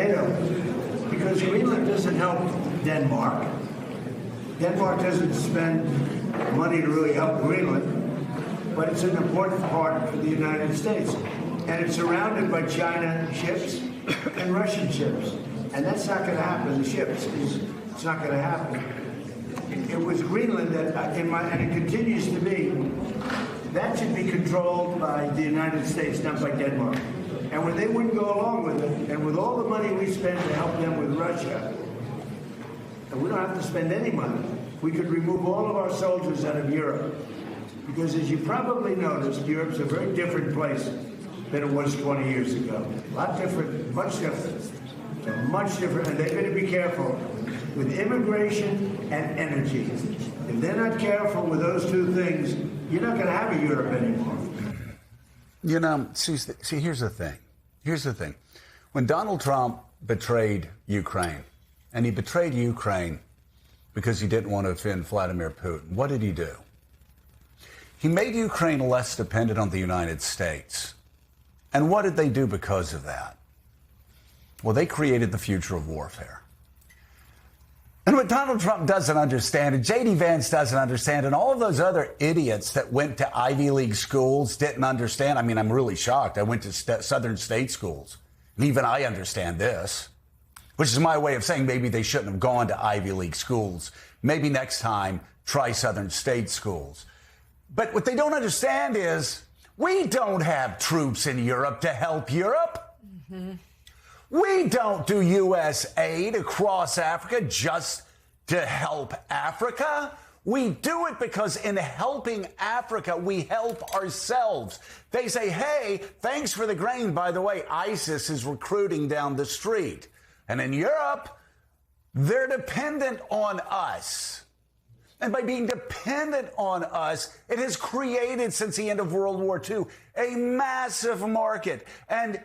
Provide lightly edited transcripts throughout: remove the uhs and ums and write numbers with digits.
NATO, because Greenland doesn't help Denmark. Denmark doesn't spend money to really help Greenland, but it's an important part for the United States. And it's surrounded by China ships and Russian ships. And that's not going to happen. The ships, it's not going to happen. It was Greenland that, and it continues to be, that should be controlled by the United States, not by Denmark. And when they wouldn't go along with it, and with all the money we spend to help them with Russia, and we don't have to spend any money, we could remove all of our soldiers out of Europe. Because as you probably noticed, Europe's a very different place than it was 20 years ago. A lot different, much different. So much different, and they're going to be careful with immigration and energy. If they're not careful with those two things, you're not going to have a Europe anymore. You know, see, here's the thing. Here's the thing. When Donald Trump betrayed Ukraine, and he betrayed Ukraine because he didn't want to offend Vladimir Putin, what did he do? He made Ukraine less dependent on the United States. And what did they do because of that? Well, they created the future of warfare. And what Donald Trump doesn't understand, and J.D. Vance doesn't understand, and all of those other idiots that went to Ivy League schools didn't understand. I mean, I'm really shocked. I went to Southern state schools, and even I understand this, which is my way of saying maybe they shouldn't have gone to Ivy League schools. Maybe next time, try Southern state schools. But what they don't understand is we don't have troops in Europe to help Europe. Mm-hmm. We don't do U.S. aid across Africa just to help Africa. We do it because in helping Africa, we help ourselves. They say, hey, thanks for the grain. By the way, ISIS is recruiting down the street. And in Europe, they're dependent on us. And by being dependent on us, it has created, since the end of World War II, a massive market. And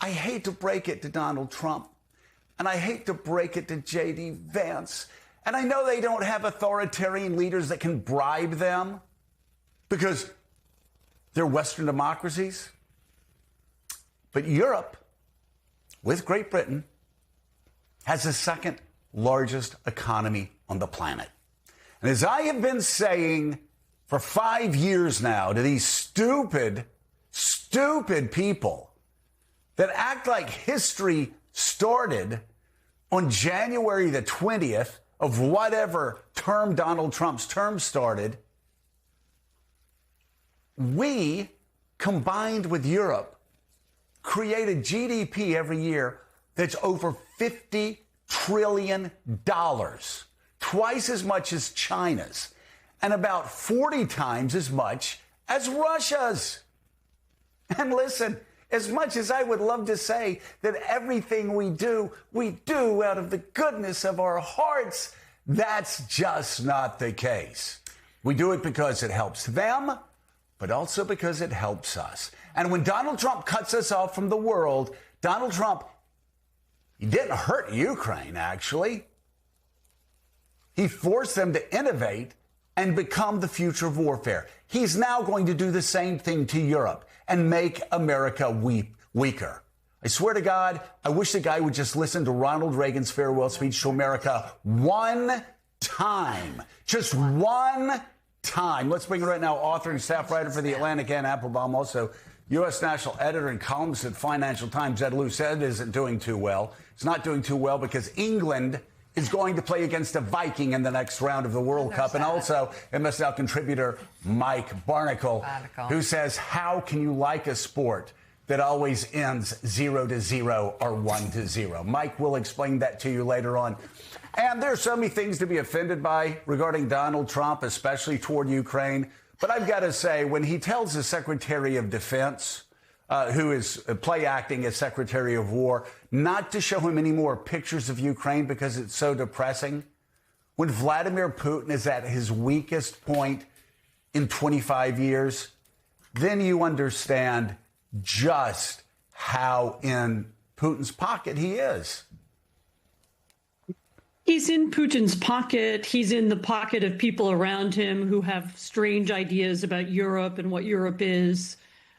I hate to break it to Donald Trump, and I hate to break it to J.D. Vance, and I know they don't have authoritarian leaders that can bribe them because they're Western democracies. But Europe, with Great Britain, has the second largest economy on the planet. And as I have been saying for 5 years now to these stupid people that act like history started on January the 20th of whatever term Donald Trump's term started, we, combined with Europe, create a GDP every year that's over $50 trillion, twice as much as China's, and about 40 times as much as Russia's. And listen, as much as I would love to say that everything we do out of the goodness of our hearts, that's just not the case. We do it because it helps them, but also because it helps us. And when Donald Trump cuts us off from the world, Donald Trump, he didn't hurt Ukraine, actually. He forced them to innovate and become the future of warfare. He's now going to do the same thing to Europe and make America weaker. I swear to God, I wish the guy would just listen to Ronald Reagan's farewell speech to America one time. Just one time. Let's bring in right now author and staff writer for The Atlantic, Ann Applebaum, also U.S. national editor and columnist at Financial Times. Ed Luce isn't doing too well. It's not doing too well because England is going to play against a Viking in the next round of the World Cup. And also MSL contributor Mike Barnicle, who says, how can you like a sport that always ends 0-0 or 1-0? Mike will explain that to you later on. And there's so many things to be offended by regarding Donald Trump, especially toward Ukraine. But I've got to say, when he tells the Secretary of Defense, who is play acting as Secretary of War, not to show him any more pictures of Ukraine because it's so depressing. When Vladimir Putin is at his weakest point in 25 years, then you understand just how in Putin's pocket he is. He's in Putin's pocket. He's in the pocket of people around him who have strange ideas about Europe and what Europe is.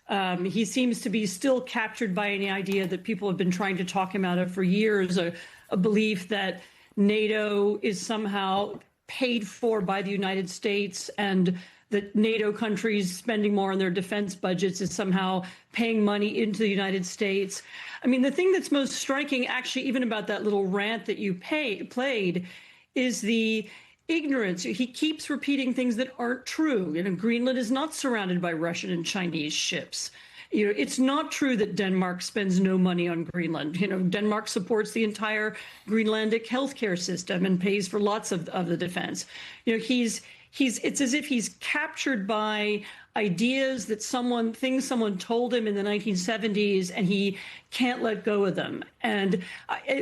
He seems to be still captured by any idea that people have been trying to talk him out of for years, a belief that NATO is somehow paid for by the United States and that NATO countries spending more on their defense budgets is somehow paying money into the United States. I mean, the thing that's most striking, actually, even about that little rant that you played, is the ignorance. He keeps repeating things that aren't true. Greenland is not surrounded by Russian and Chinese ships. It's not true that Denmark spends no money on Greenland. Denmark supports the entire Greenlandic healthcare system and pays for lots of the defense. It's as if he's captured by ideas that someone told him in the 1970s, and he can't let go of them. And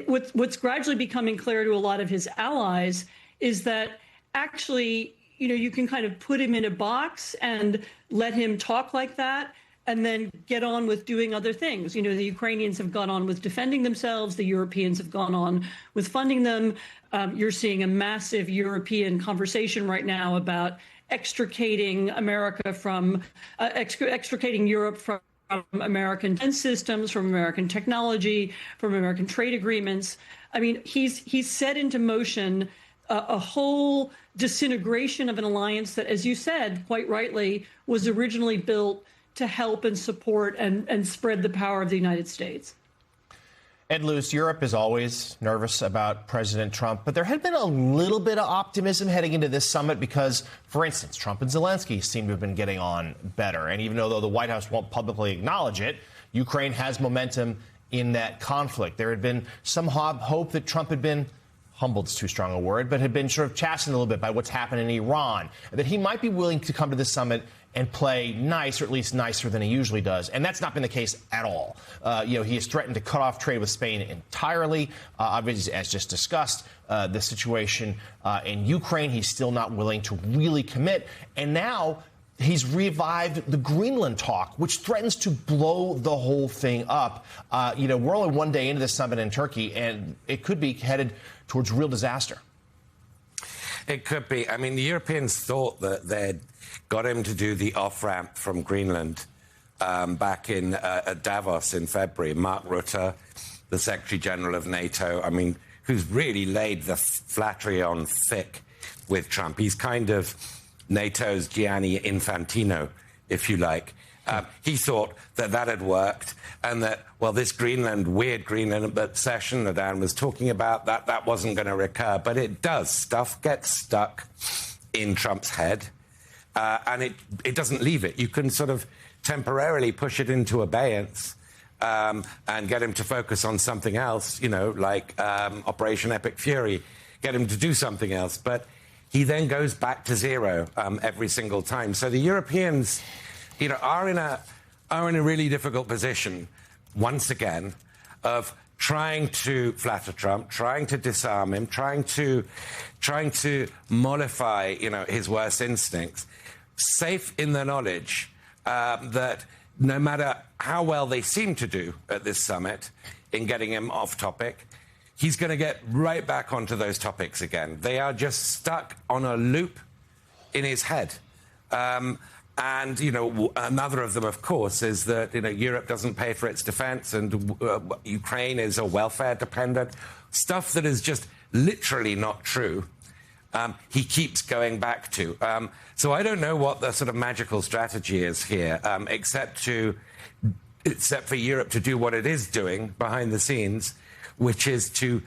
what's gradually becoming clear to a lot of his allies is that actually, you can kind of put him in a box and let him talk like that, and then get on with doing other things. The Ukrainians have gone on with defending themselves. The Europeans have gone on with funding them. You're seeing a massive European conversation right now about extricating America from extricating Europe from American defense systems, from American technology, from American trade agreements. I mean, he's set into motion a whole disintegration of an alliance that, as you said, quite rightly, was originally built to help and support and spread the power of the United States. Ed Luce, Europe is always nervous about President Trump, but there had been a little bit of optimism heading into this summit because, for instance, Trump and Zelensky seem to have been getting on better. And even though the White House won't publicly acknowledge it, Ukraine has momentum in that conflict. There had been some hope that Trump had been humbled's too strong a word, but had been sort of chastened a little bit by what's happened in Iran, that he might be willing to come to this summit and play nice, or at least nicer than he usually does. And that's not been the case at all. He has threatened to cut off trade with Spain entirely. Obviously, as just discussed, the situation in Ukraine, he's still not willing to really commit. And now he's revived the Greenland talk, which threatens to blow the whole thing up. We're only one day into this summit in Turkey, and it could be headed towards real disaster. It could be. I mean, the Europeans thought that they'd got him to do the off-ramp from Greenland back in at Davos in February. Mark Rutte, the Secretary General of NATO, I mean, who's really laid the flattery on thick with Trump. He's kind of NATO's Gianni Infantino, if you like. He thought that had worked, and that, well, this weird Greenland session that Anne was talking about, that wasn't going to recur. But it does. Stuff gets stuck in Trump's head, and it doesn't leave it. You can sort of temporarily push it into abeyance and get him to focus on something else, like Operation Epic Fury, get him to do something else. But he then goes back to zero every single time. So the Europeans, are in a really difficult position once again of trying to flatter Trump, trying to disarm him, trying to mollify, his worst instincts, safe in the knowledge that no matter how well they seem to do at this summit in getting him off topic, he's going to get right back onto those topics again. They are just stuck on a loop in his head. And, another of them, of course, is that, Europe doesn't pay for its defense and Ukraine is a welfare dependent. Stuff that is just literally not true. He keeps going back to. So I don't know what the sort of magical strategy is here, except for Europe to do what it is doing behind the scenes, which is to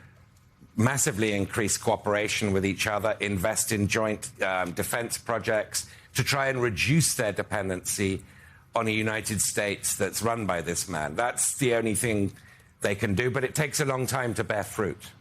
massively increase cooperation with each other, invest in joint defense projects, to try and reduce their dependency on a United States that's run by this man. That's the only thing they can do, but it takes a long time to bear fruit.